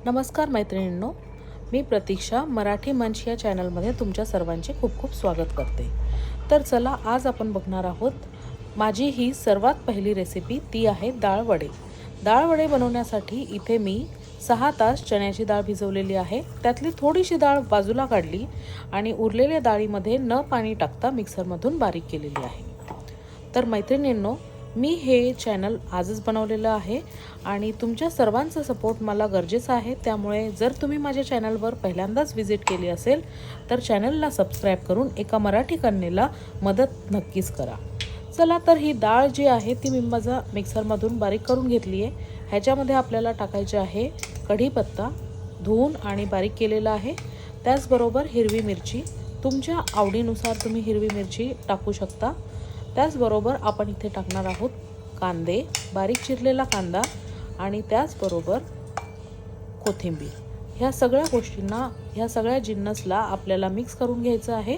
नमस्कार मैत्रिणींनो, मी प्रतीक्षा मराठी मंच या चॅनलमध्ये तुमच्या सर्वांचे खूप खूप स्वागत करते। तर चला, आज आपण बघणार आहोत माझी ही सर्वात पहिली रेसिपी, ती आहे डाळ वडे। डाळ वडे बनवण्यासाठी इथे मी 6 तास चण्याची डाळ भिजवलेली आहे। त्यातली थोडीशी डाळ बाजूला काढली आणि उरलेल्या डाळीमध्ये न पाणी टाकता मिक्सरमधून बारीक केलेली आहे। तर मैत्रिणींनो, मी हे चॅनल आजच बनवलेलं आहे आणि तुमच्या सर्वांचा सपोर्ट मला गरजेचा आहे। त्यामुळे जर तुम्ही माझ्या चॅनलवर पहिल्यांदाच व्हिजिट केली असेल तर चॅनलला सबस्क्राइब करून एका मराठी कन्येला मदत नक्कीच करा। चला, तर ही डाळ जी आहे ती मी माझा मिक्सरमधून बारीक करून घेतली आहे। ह्याच्यामध्ये आपल्याला टाकायचे आहे कढीपत्ता धुवून आणि बारीक केलेला आहे, त्याचबरोबर हिरवी मिरची, तुमच्या आवडीनुसार तुम्ही हिरवी मिरची टाकू शकता। त्याचबरोबर आपण इथे टाकणार आहोत कांदे, बारीक चिरलेला कांदा आणि त्याचबरोबर कोथिंबीर। ह्या सगळ्या गोष्टींना, ह्या सगळ्या जिन्नसला आपल्याला मिक्स करून घ्यायचं आहे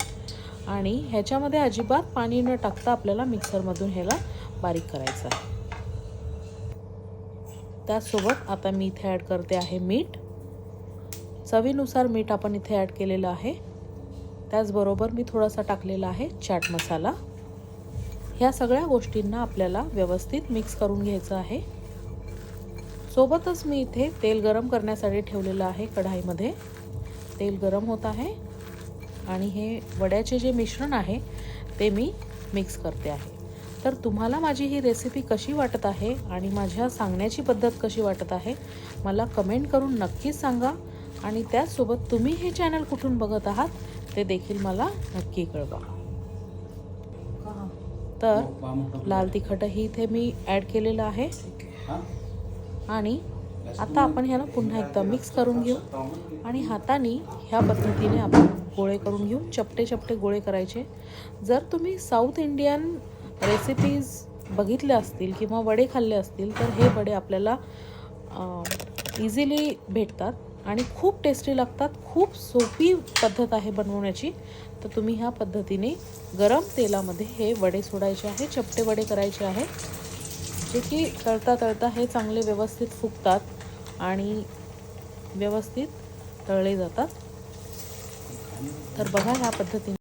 आणि ह्याच्यामध्ये अजिबात पाणी न टाकता आपल्याला मिक्सरमधून ह्याला बारीक करायचं आहे। त्यासोबत आता मी इथे ॲड करते आहे मीठ, चवीनुसार मीठ आपण इथे ॲड केलेलं आहे। त्याचबरोबर मी थोडासा टाकलेला आहे चाट मसाला। ह्या सगळ्या गोष्टींना आपल्याला व्यवस्थित मिक्स करून घ्यायचं आहे। सोबतच मी इथे तेल गरम करण्यासाठी ठेवलेलं आहे। कढाईमध्ये तेल गरम होत आहे आणि हे वड्याचे जे मिश्रण आहे ते मी मिक्स करते आहे। तर तुम्हाला माझी ही रेसिपी कशी वाटत आहे आणि माझ्या सांगण्याची पद्धत कशी वाटत आहे मला कमेंट करून नक्कीच सांगा आणि त्याचसोबत तुम्ही हे चॅनल कुठून बघत आहात ते देखील मला नक्की कळवा। तर लाल तिखटही इथे मी ॲड केलेलं आहे आणि आता आपण ह्याला पुन्हा एकदा मिक्स करून घेऊ आणि हाताने ह्या पद्धतीने आपण गोळे करून घेऊ। चपटे चपटे गोळे करायचे। जर तुम्ही साऊथ इंडियन रेसिपीज बघितल्या असतील किंवा वडे खाल्ले असतील तर हे वडे आपल्याला इझिली भेटतात आणि खूप टेस्टी लागतात। खूप सोपी पद्धत आहे बनवण्याची। तर तुम्ही ह्या पद्धतीने गरम तेलामध्ये हे वडे सोडायचे आहे, चपटे वडे करायचे आहे, जे की तळता तळता हे चांगले व्यवस्थित फुगतात आणि व्यवस्थित तळले जातात। तर बघा ह्या पद्धतीने